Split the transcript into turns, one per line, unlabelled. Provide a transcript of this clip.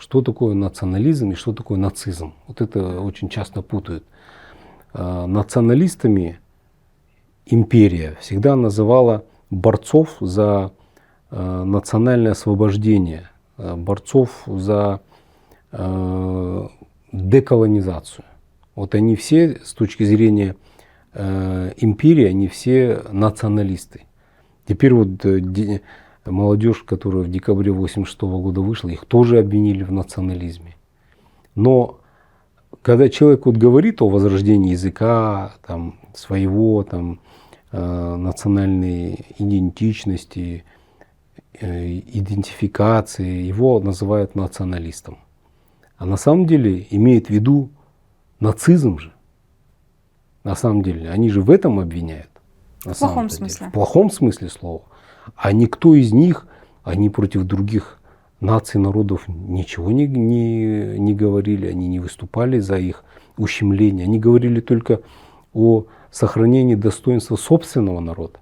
Что такое национализм и что такое нацизм? Вот это очень часто путают. Националистами империя всегда называла борцов за национальное освобождение, борцов за деколонизацию. Вот они все с точки зрения империи, они все националисты. Теперь вот молодежь, которая в декабре 1986 года вышла, их тоже обвинили в национализме. Но когда человек вот говорит о возрождении языка, там, своего, там, национальной идентичности, идентификации, его называют националистом. А на самом деле имеет в виду нацизм же. На самом деле, они же в этом обвиняют.
В плохом смысле.
В плохом смысле слова. А никто из них, они против других наций, народов ничего не говорили, они не выступали за их ущемление. Они говорили только о сохранении достоинства собственного народа.